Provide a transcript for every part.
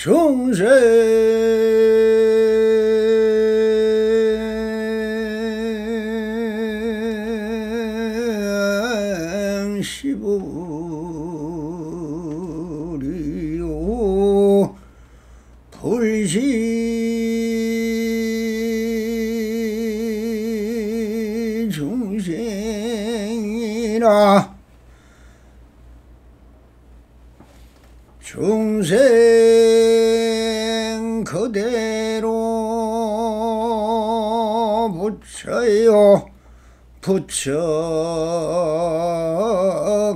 중생 시부리요 불시 중생이라 중생 그대로 붙여요 붙여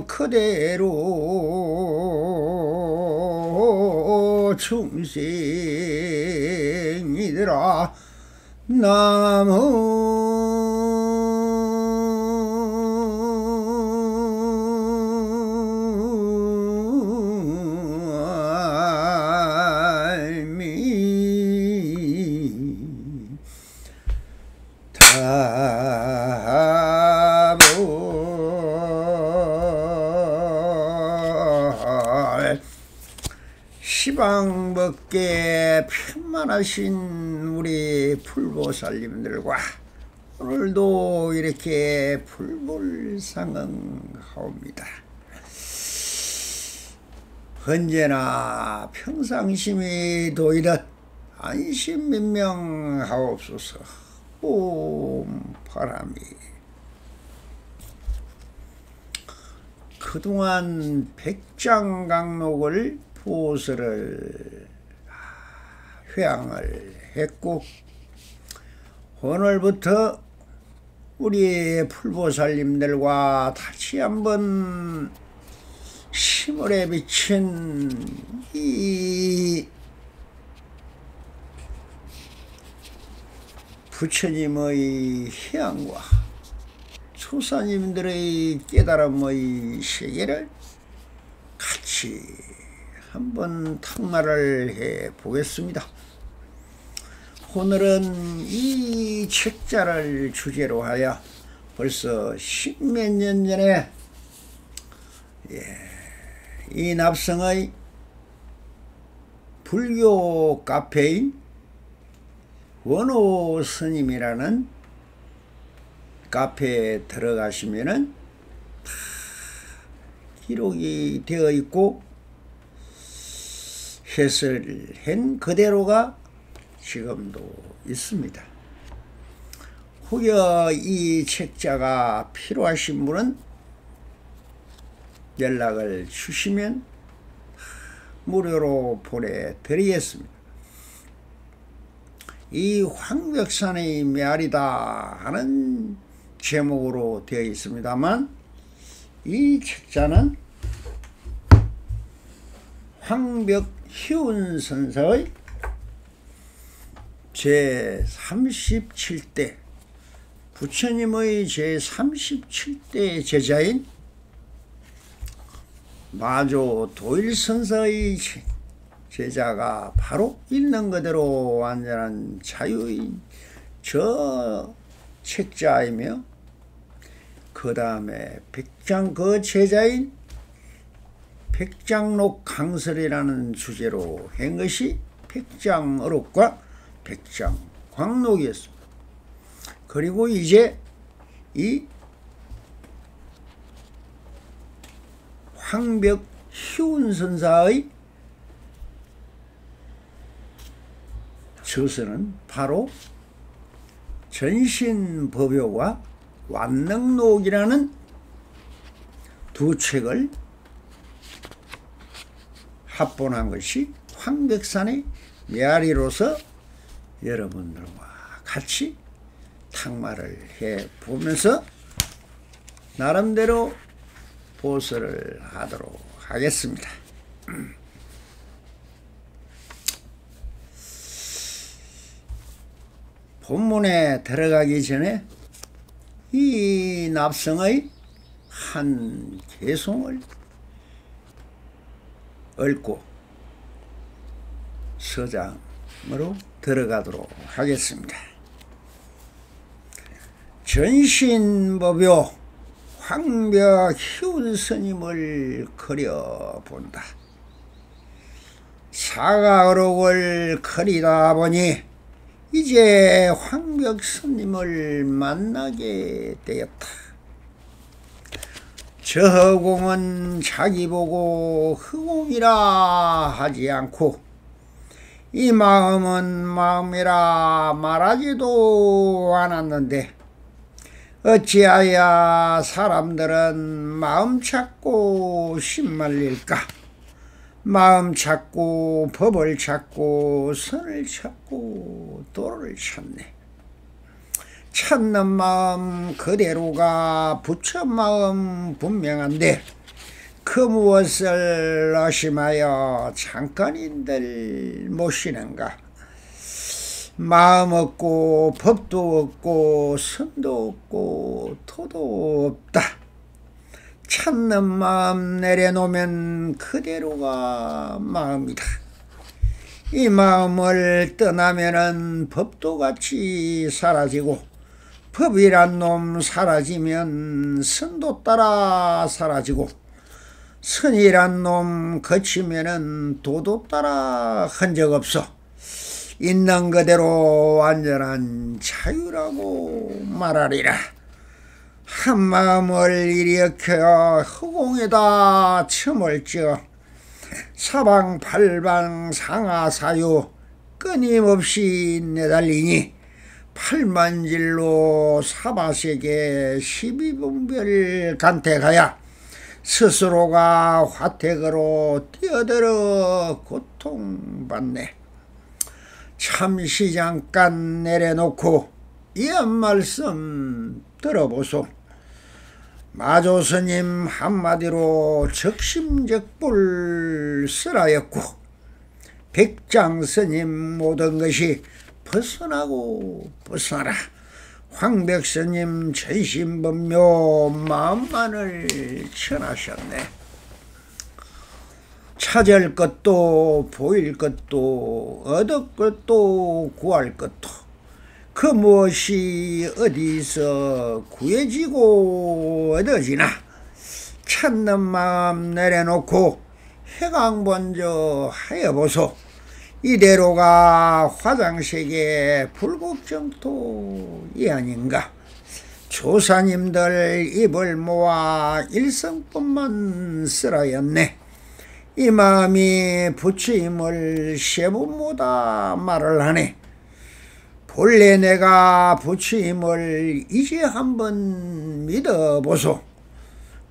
그대로 중생이더라 나무 시방법계 편만하신 우리 풀보살님들과 오늘도 이렇게 불불상응하옵니다. 언제나 평상심이 도이듯 안심민명하옵소서. 옴 바람이 그동안 백장강록을 보서를 회항을 했고 오늘부터 우리 풀보살님들과 다시 한번 시물에 비친 이 부처님의 희양과 조사님들의 깨달음의 세계를 같이 한번 탁말을 해 보겠습니다. 오늘은 이 책자를 주제로 하여 벌써 십몇 년 전에 이 납성의 불교 카페인 원호 스님이라는 카페에 들어가시면은 기록이 되어 있고 해설한 그대로가 지금도 있습니다. 혹여 이 책자가 필요하신 분은 연락을 주시면 무료로 보내드리겠습니다. 이 황벽산의 메아리다 하는 제목으로 되어 있습니다만 이 책자는 황벽희운선사의 제37대 부처님의 제37대 제자인 마조 도일선사의 제자가 바로 있는 그대로 완전한 자유인 저 책자이며 그 다음에 백장 그 제자인 백장록 강설이라는 주제로 한 것이 백장어록과 백장광록이었습니다. 그리고 이제 이 황벽희운선사의 저서는 바로 전신법요와 완능록이라는 두 책을 합본한 것이 황벽산의 메아리로서 여러분들과 같이 탁말을 해보면서 나름대로 보설을 하도록 하겠습니다. 본문에 들어가기 전에 이 납성의 한 개송을 얽고 서장으로 들어가도록 하겠습니다. 전신법요 황벽희운 스님을 그려본다. 사가어록을 그리다 보니 이제 황벽 스님을 만나게 되었다. 저 허공은 자기 보고 허공이라 하지 않고 이 마음은 마음이라 말하지도 않았는데 어찌하여 사람들은 마음 찾고 신말릴까? 마음 찾고 법을 찾고 선을 찾고 도를 찾네. 찾는 마음 그대로가 부처 마음 분명한데 그 무엇을 의심하여 잠깐인들 모시는가? 마음 없고 법도 없고 선도 없고 토도 없다. 찾는 마음 내려놓으면 그대로가 마음이다. 이 마음을 떠나면은 법도 같이 사라지고 법이란 놈 사라지면 선도 따라 사라지고 선이란 놈 거치면은 도도 따라 흔적 없어. 있는 그대로 완전한 자유라고 말하리라. 한 마음을 일으켜 허공에다 첨을 찌어 사방팔방 상하사유 끊임없이 내달리니 팔만질로 사바세계 12분별 간택하여 스스로가 화택으로 뛰어들어 고통받네. 잠시 잠깐 내려놓고 이한 말씀 들어보소. 마조스님 한마디로 적심적불 쓰라였고 백장스님 모든 것이 벗어나고 벗어나라. 황백스님 전신번묘 마음만을 전하셨네. 찾을 것도 보일 것도 얻을 것도 구할 것도 그 무엇이 어디서 구해지고 얻어지나. 찾는 마음 내려놓고 해강번저 하여보소. 이대로가 화장색의 불국정토이 아닌가. 조사님들 입을 모아 일성법만 쓰라였네. 이 마음이 부처임을 세분모다 말을 하네. 본래 내가 부처임을 이제 한번 믿어보소.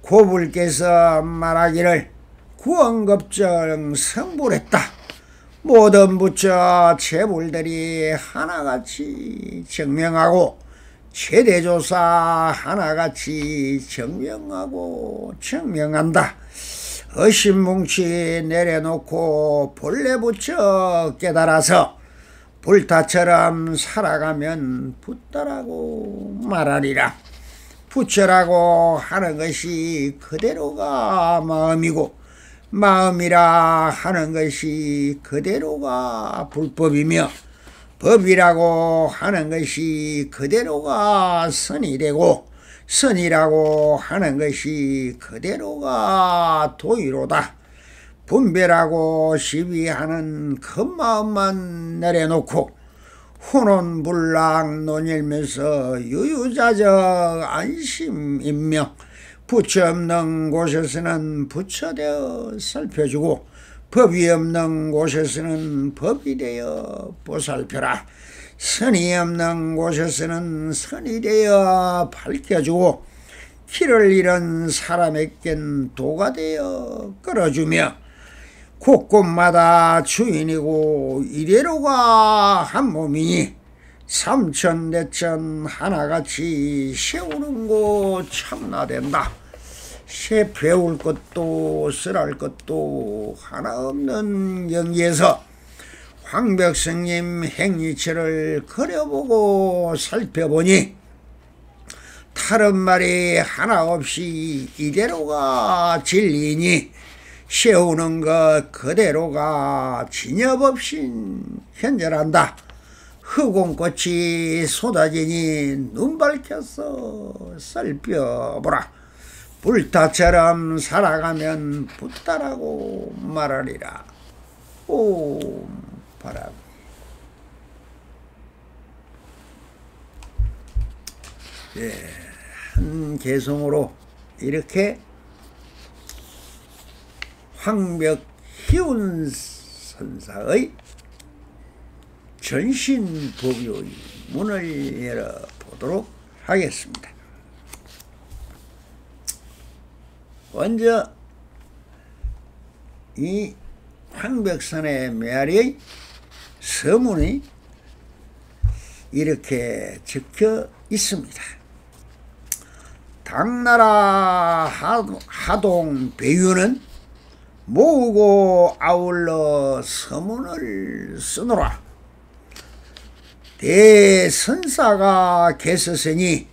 고불께서 말하기를 구원급정 성불했다. 모든 부처 재불들이 하나같이 증명하고 최대조사 하나같이 증명하고 증명한다. 어심뭉치 내려놓고 본래 부처 깨달아서 불타처럼 살아가면 부따라고 말하리라. 부처라고 하는 것이 그대로가 마음이고 마음이라 하는 것이 그대로가 불법이며 법이라고 하는 것이 그대로가 선이 되고 선이라고 하는 것이 그대로가 도의로다. 분별하고 시비하는 그 마음만 내려놓고 훈훈불락 논일면서 유유자적 안심인명 부처 없는 곳에서는 부처되어 살펴주고 법이 없는 곳에서는 법이 되어 보살펴라. 선이 없는 곳에서는 선이 되어 밝혀주고 길을 잃은 사람에겐 도가 되어 끌어주며 곳곳마다 주인이고 이대로가 한 몸이니 삼천대천 하나같이 세우는 곳 참나된다. 새 배울 것도 쓸할 것도 하나 없는 영지에서 황벽스님 행위처를 그려보고 살펴보니 다른 말이 하나 없이 이대로가 진리니 세우는 것 그대로가 진엽 없이 현존한다. 흑온꽃이 쏟아지니 눈 밝혀서 살펴보라. 불타처럼 살아가면 부따라고 말하리라. 바라고. 예, 한 개성으로 이렇게 황벽희운 선사의 전신법요의 문을 열어보도록 하겠습니다. 먼저 이 황벽산의 메아리의 서문이 이렇게 적혀 있습니다. 당나라 하동 배유는 모으고 아울러 서문을 쓰노라. 대선사가 계서서니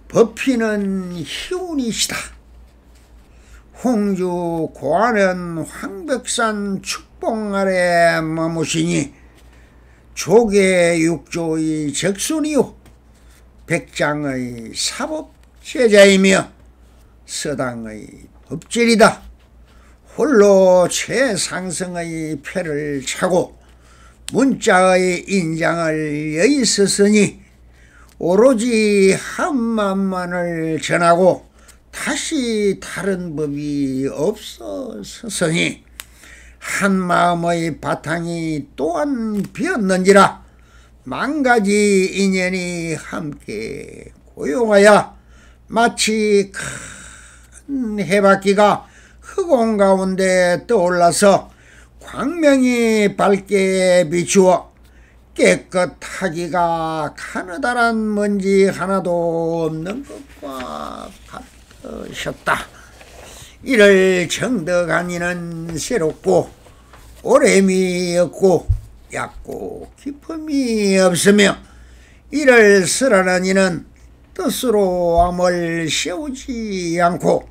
법히는 희운이시다. 홍주 고안은 황벽산 축봉 아래 머무시니 조계 육조의 적순이요 백장의 사법제자이며 서당의 법질이다. 홀로 최상승의 패를 차고 문자의 인장을 여있었으니 오로지 한마만을 전하고 다시 다른 법이 없었으니 한마음의 바탕이 또한 비었는지라 만가지 인연이 함께 고용하여 마치 큰 해바퀴가 흑원 가운데 떠올라서 광명이 밝게 비추어 깨끗하기가 가느다란 먼지 하나도 없는 것과 같으셨다. 이를 정덕하니는 새롭고 오래미 없고 얕고 깊음이 없으며 이를 쓰라는 뜻으로 암을 세우지 않고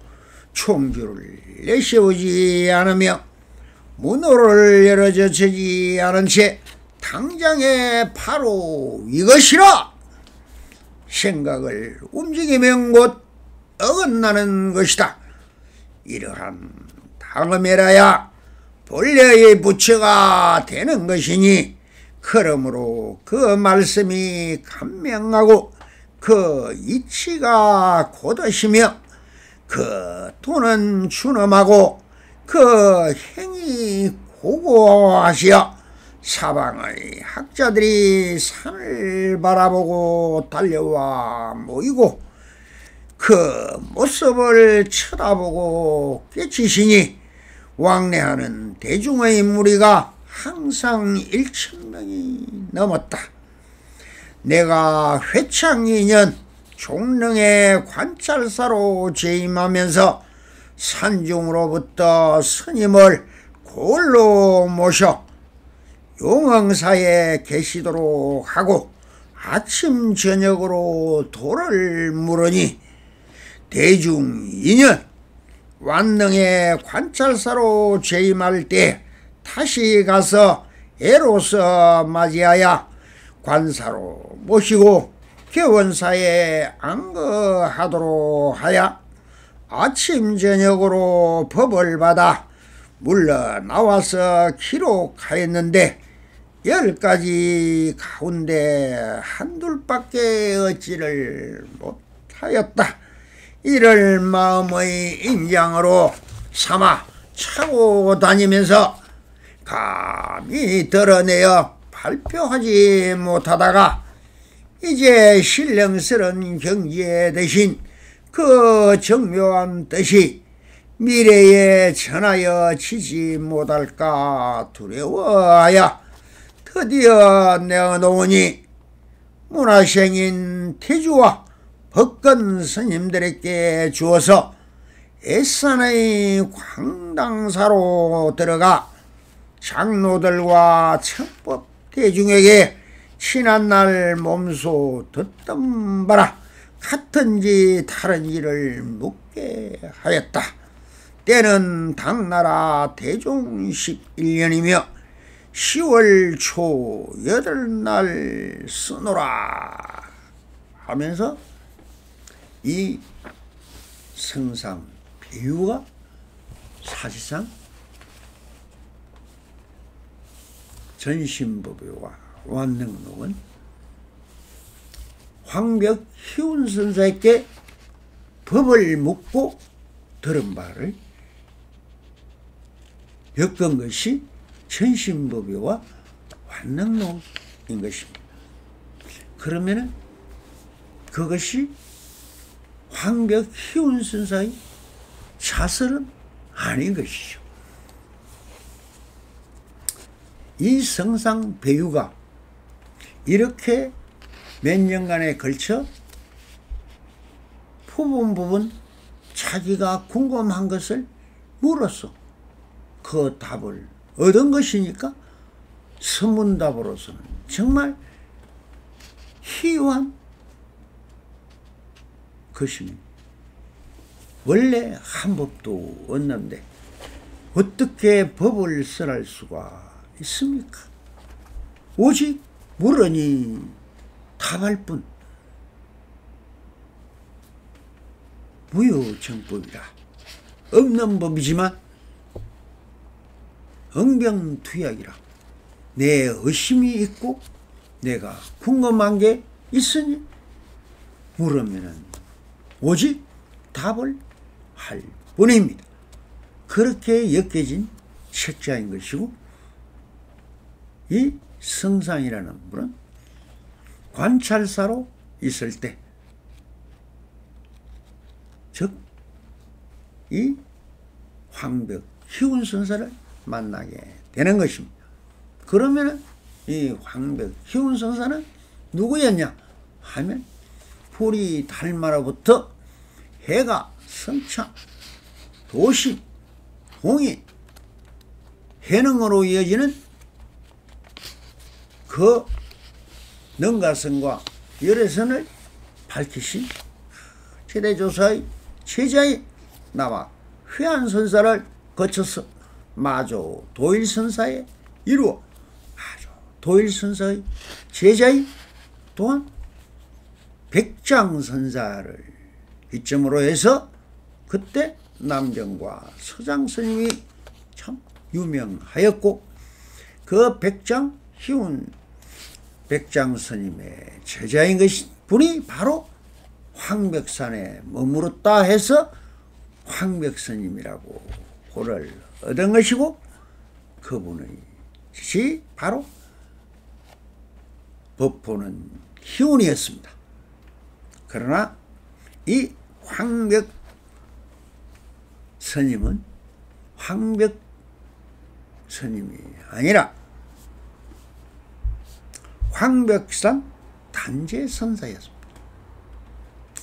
총주를 내세우지 않으며 문호를 열어젖히지 않은 채 당장에 바로 이것이라 생각을 움직이면 곧 어긋나는 것이다. 이러한 다음에라야 본래의 부처가 되는 것이니 그러므로 그 말씀이 감명하고 그 이치가 곧으시며 그 돈은 준엄하고 그 행이 고고하시어 사방의 학자들이 산을 바라보고 달려와 모이고 그 모습을 쳐다보고 깨치시니 왕래하는 대중의 무리가 항상 1,000명이 넘었다. 내가 회창 2년 종릉의 관찰사로 재임하면서 산중으로부터 스님을 골로 모셔 용흥사에 계시도록 하고 아침 저녁으로 도를 물으니 대중 2년 완능의 관찰사로 재임할 때 다시 가서 애로서 맞이하여 관사로 모시고 개원사에 안거하도록 하여 아침 저녁으로 법을 받아 물러나와서 기록하였는데 10가지 가운데 한둘밖에 얻지를 못하였다. 이를 마음의 인장으로 삼아 차고 다니면서 감히 드러내어 발표하지 못하다가 이제 신령스런 경지에 대신 그 정묘한 뜻이 미래에 전하여 지지 못할까 두려워하여 드디어 내어놓으니 문화생인 태주와 법건 스님들에게 주어서 애산의 광당사로 들어가 장로들과 청법 대중에게 지난날 몸소 듣던 바라 같은지 다른지를 묻게 하였다. 때는 당나라 대종 11년이며 10월 초 8날 쓰노라 하면서 이 성상 비유가 사실상 전신법요와 완능록은 황벽 희운선사에게 법을 묻고 들은 바를 엮은 것이 전신법요와 완능록인 것입니다. 그러면은 그것이 황벽 희운선사의 자설은 아닌 것이죠. 이 성상 배우가 이렇게 몇 년간에 걸쳐 부분 자기가 궁금한 것을 물었어. 그 답을 얻은 것이니까 서문답으로서는 정말 희유한 것입니다. 원래 한 법도 없는데 어떻게 법을 설할 수가 있습니까? 오직 물으니 답할 뿐. 무효정법이라 없는 법이지만 응병투약이라 내 의심이 있고 내가 궁금한 게 있으니 물으면은 오직 답을 할 뿐입니다. 그렇게 엮여진 책자인 것이고, 이 성상이라는 분은 관찰사로 있을 때, 즉 이 황벽 희운선사를 만나게 되는 것입니다. 그러면 이 황벽 희운선사는 누구였냐 하면 불이 달마로부터 해가 성창, 도심, 공인, 해능으로 이어지는 그 능가선과 열애선을 밝히신 최대조사의 제자의 나와 회안선사를 거쳐서 마조 도일선사에 이루어 마조 도일선사의 제자의 또한 백장선사를 기점으로 해서 그때 남정과 서장스님이 참 유명하였고, 그 백장 희운 백장스님의 제자인 것이 분이 바로 황벽산에 머무렀다 해서 황벽스님이라고 호를 얻은 것이고, 그분의 뜻이 바로 법포는 희운이었습니다. 그러나 이 황벽 스님은 황벽 스님이 아니라 황벽산 단제선사였습니다.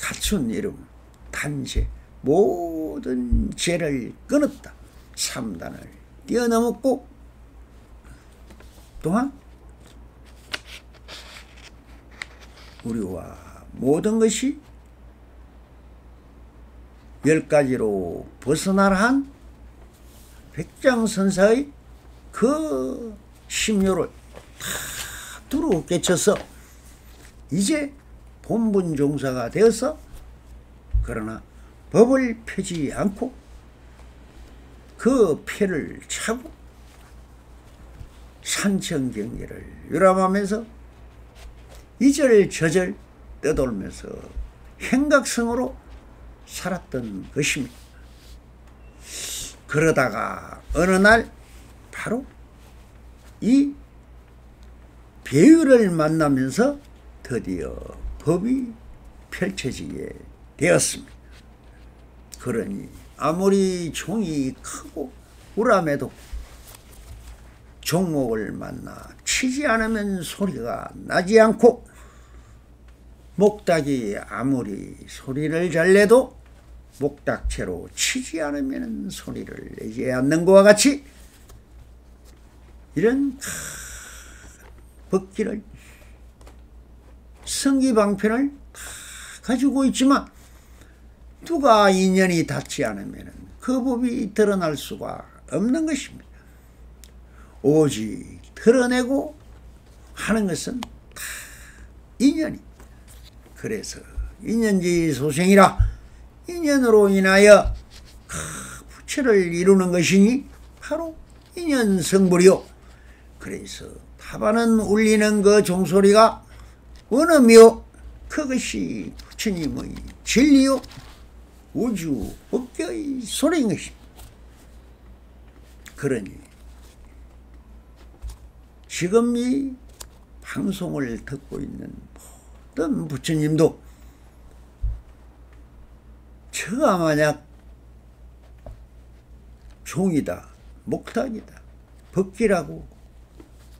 갖춘 이름 단제, 모든 죄를 끊었다. 삼단을 뛰어넘었고, 또한 우리와 모든 것이 10가지로 벗어나라 한 백장선사의 그 심요를 다 두루 깨쳐서 이제 본분종사가 되어서, 그러나 법을 펴지 않고 그 폐를 차고 산천경계를 유람하면서 이절저절 떠돌면서 행각성으로 살았던 것입니다. 그러다가 어느 날 바로 이 배유를 만나면서 드디어 법이 펼쳐지게 되었습니다. 그러니 아무리 종이 크고 우람해도 종목을 만나 치지 않으면 소리가 나지 않고, 목닭이 아무리 소리를 잘 내도 목닭채로 치지 않으면 소리를 내지 않는 것과 같이, 이런 법기를, 성기방편을 다 가지고 있지만 누가 인연이 닿지 않으면 그 법이 드러날 수가 없는 것입니다. 오직 드러내고 하는 것은 다 인연이. 그래서 인연지 소생이라, 인연으로 인하여 부처를 이루는 것이니 바로 인연성불이요, 그래서 타반은 울리는 그 종소리가 원음이요 그것이 부처님의 진리요 우주 법계의 소리인 것입니다. 그러니 지금 이 방송을 듣고 있는 모든 부처님도 저가 만약 종이다, 목탁이다, 법기라고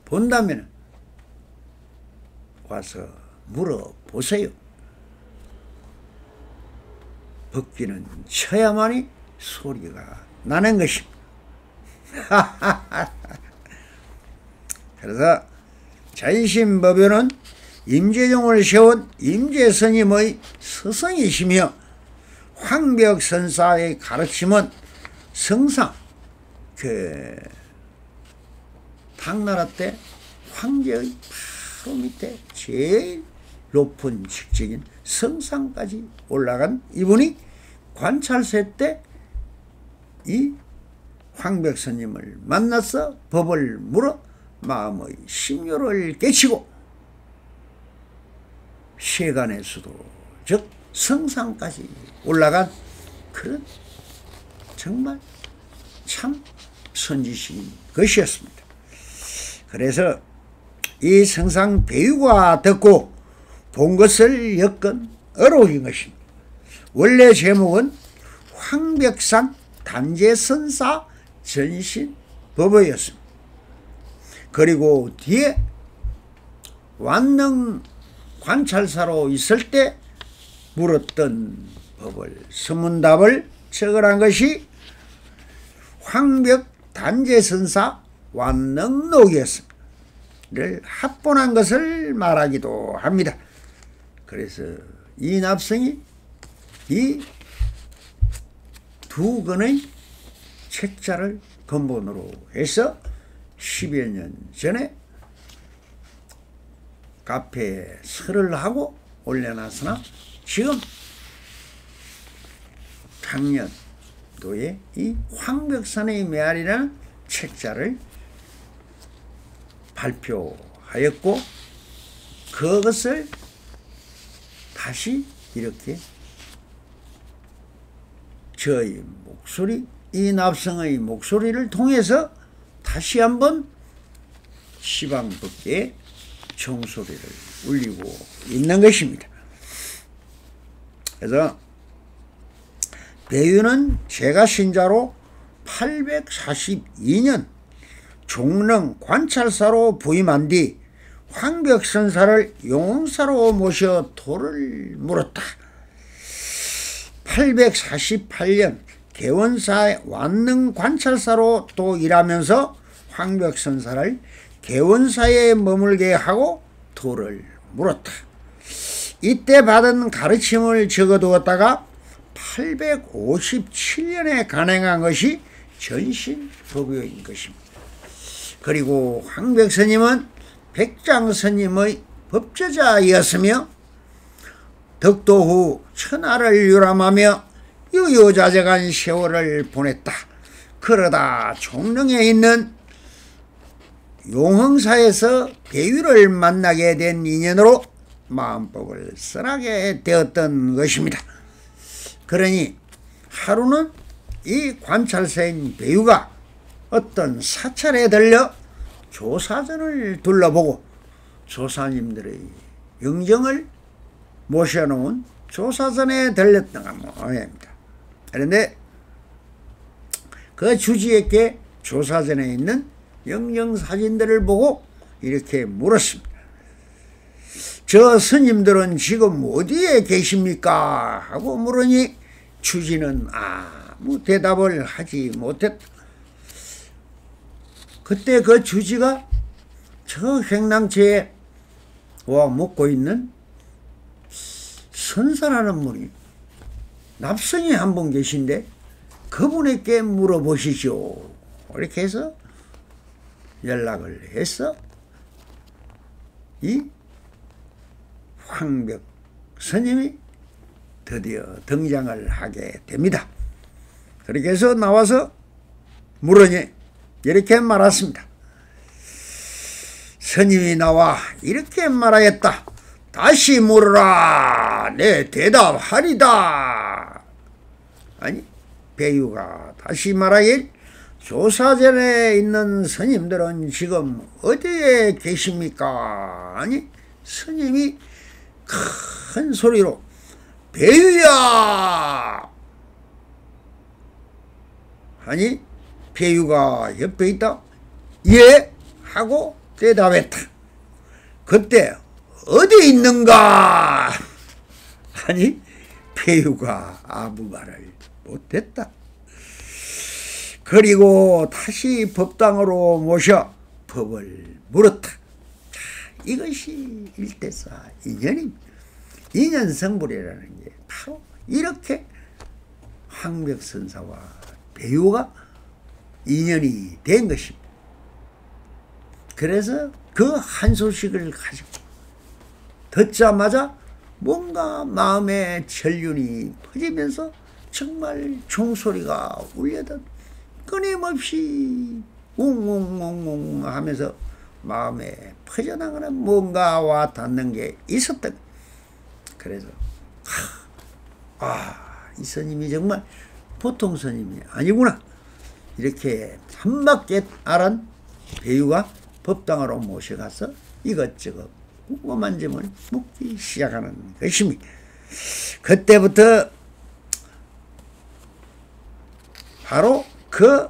본다면 와서 물어보세요. 법기는 쳐야만이 소리가 나는 것입니다. 그래서 자이신법요는 임재종을 세운 임재스님의 스승이시며 황벽선사의 가르침은 성상 당나라 때 황제의 바로 밑에 제일 높은 직책인 성상까지 올라간 이분이 관찰세 때 이 황벽스님을 만나서 법을 물어 마음의 심요를 깨치고 세간의 수도 즉 성상까지 올라간 그런 정말 참 선지식인 것이었습니다. 그래서 이 성상 배우가 듣고 본 것을 엮은 어록인 것입니다. 원래 제목은 황벽산 단재선사 전신법어였습니다. 그리고 뒤에 완능 관찰사로 있을 때 물었던 법을 서문답을 적어란 것이 황벽 단재선사 완능록이었습니다. 를 합본한 것을 말하기도 합니다. 그래서 이 납성이 이 두 권의 책자를 근본으로 해서 10여 년 전에 카페에 설을 하고 올려놨으나 지금 작년도에 이 황벽산의 메아리라는 책자를 발표하였고 그것을 다시 이렇게 저의 목소리 이 납성의 목소리를 통해서 다시 한번 시방법계의 종소리를 울리고 있는 것입니다. 그래서 배유는 제가 신자로 842년 종릉 관찰사로 부임한 뒤 황벽선사를 용사로 모셔 도를 물었다. 848년 개원사의 완능 관찰사로 또 일하면서 황벽선사를 개원사에 머물게 하고 도를 물었다. 이때 받은 가르침을 적어두었다가 857년에 간행한 것이 전신법요인 것입니다. 그리고 황벽스님은 백장스님의 법제자이었으며 덕도 후 천하를 유람하며 유유자적한 세월을 보냈다. 그러다 종릉에 있는 용흥사에서 배유를 만나게 된 인연으로 마음법을 써나게 되었던 것입니다. 그러니 하루는 이 관찰사인 배유가 어떤 사찰에 들려 조사전을 둘러보고 조사님들의 영정을 모셔놓은 조사전에 들렸던가 모양입니다. 그런데 그 주지에게 조사전에 있는 영정사진들을 보고 이렇게 물었습니다. 저 스님들은 지금 어디에 계십니까? 하고 물으니 주지는 아무 대답을 하지 못했다. 그때 그 주지가 저 횡랑채에 와 묵고 있는 선사라는 분이 납성이 한 분 계신데 그분에게 물어보시죠. 이렇게 해서 연락을 해서 이 황벽 스님이 드디어 등장을 하게 됩니다. 그렇게 해서 나와서 물으니 이렇게 말했습니다. 스님이 나와 이렇게 말하였다. 다시 물으라. 내 대답하리다. 아니, 배유가 다시 말하길, 조사전에 있는 스님들은 지금 어디에 계십니까? 아니, 스님이 큰 소리로 배유야! 아니, 배유가 옆에 있다. 예? 하고 대답했다. 그때 어디 있는가? 아니, 배유가 아무 말을 못했다. 그리고 다시 법당으로 모셔 법을 물었다. 자, 이것이 일대사 인연입니다. 인연성불이라는 게 바로 이렇게 황벽선사와 배유가 인연이 된 것입니다. 그래서 그 한 소식을 가지고 듣자마자 뭔가 마음의 전륜이 퍼지면서 정말 종소리가 울려던 끊임없이 웅웅웅웅 하면서 마음에 퍼져나가는 뭔가와 닿는 게 있었던. 그래서 이 스님이 정말 보통 스님이 아니구나, 이렇게 한밖에 알은 배유가 법당으로 모셔가서 이것저것 궁금한 점을 묻기 시작하는 것입니다. 그때부터 바로 그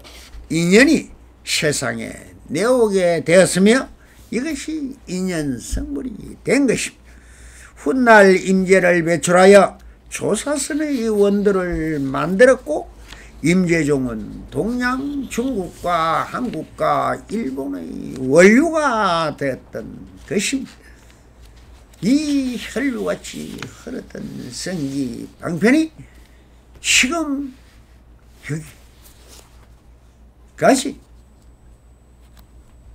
인연이 세상에 내오게 되었으며 이것이 인연성불이 된 것입니다. 훗날 임재를 배출하여 조사선의 원도를 만들었고, 임재종은 동양 중국과 한국과 일본의 원류가 되었던 것입니다. 이 혈류같이 흐르던 성기 방편이 지금 여기까지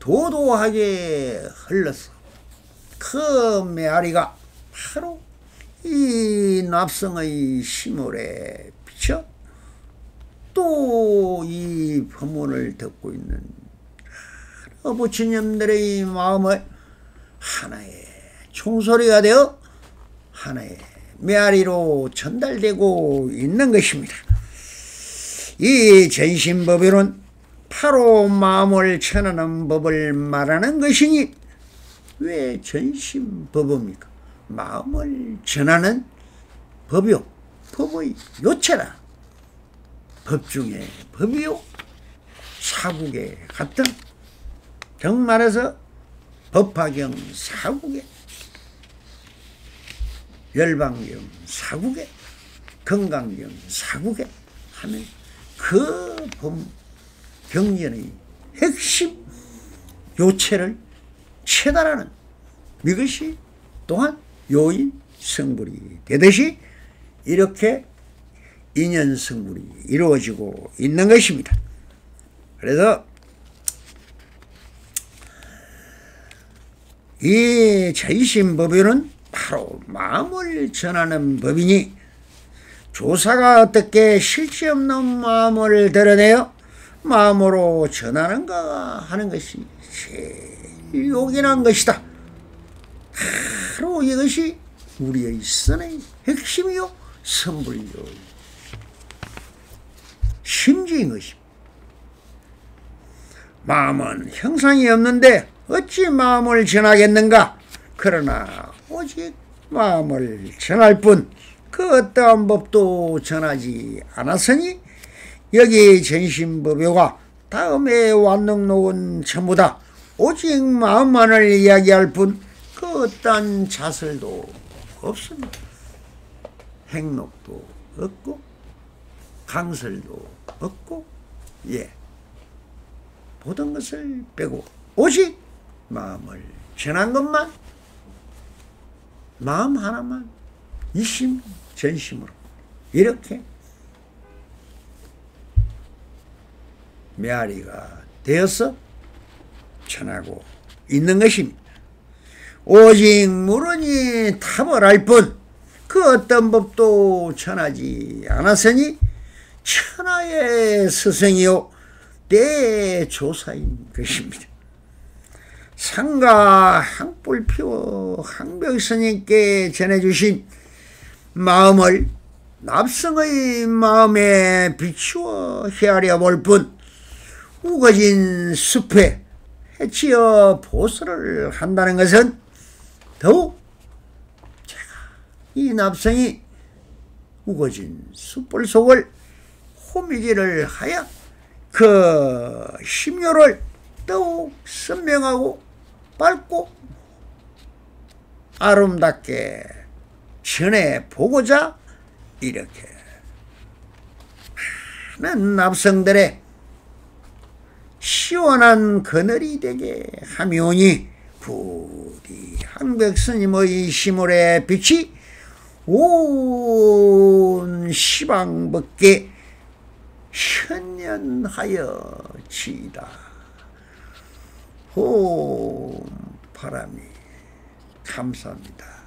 도도하게 흘렀어. 그 메아리가 바로 이 납성의 시물에 비쳐 또 이 법문을 듣고 있는 부처님들의 마음을 하나의 총소리가 되어 하나의 메아리로 전달되고 있는 것입니다. 이 전심법에는 바로 마음을 전하는 법을 말하는 것이니, 왜 전심법입니까? 마음을 전하는 법이요, 법의 요체라. 법 중에 법이요, 사국에 같은, 정 말해서 법화경 사국에, 열방경 사국에, 건강경 사국에 하는 그 경전의 핵심 요체를 체달하는, 이것이 또한 요인 성불이 되듯이 이렇게 인연 성불이 이루어지고 있는 것입니다. 그래서 이 전심법에는 바로 마음을 전하는 법이니, 조사가 어떻게 실체 없는 마음을 드러내어 마음으로 전하는가 하는 것이 제일 요긴한 것이다. 바로 이것이 우리의 선의 핵심이요, 선불이요, 심지인 것입니다. 마음은 형상이 없는데 어찌 마음을 전하겠는가? 그러나 오직 마음을 전할 뿐 그 어떠한 법도 전하지 않았으니, 여기 전심법요가 다음에 완능록은 전부 다 오직 마음만을 이야기할 뿐 그 어떠한 자설도 없습니다. 행록도 없고 강설도 없고, 모든 것을 빼고 오직 마음을 전한 것만, 마음 하나만 이심 전심으로 이렇게 메아리가 되어서 전하고 있는 것입니다. 오직 물으니 탑을 할 뿐 그 어떤 법도 전하지 않았으니 천하의 스승이요 대조사인 것입니다. 상가 항불 피워 항벽스님께 전해주신 마음을 납승의 마음에 비추어 헤아려 볼 뿐 우거진 숲에 해치어 보수를 한다는 것은 더욱 제가 이 납승이 우거진 숲불 속을 호미질을 하여 그 심요를 더욱 선명하고 밝고 아름답게 전해보고자 이렇게 많은 납성들의 시원한 그늘이 되게 하며니 부디 항백스님의 시물의 빛이 온 시방밖에 현연하여지이다. 오 바람이 감사합니다.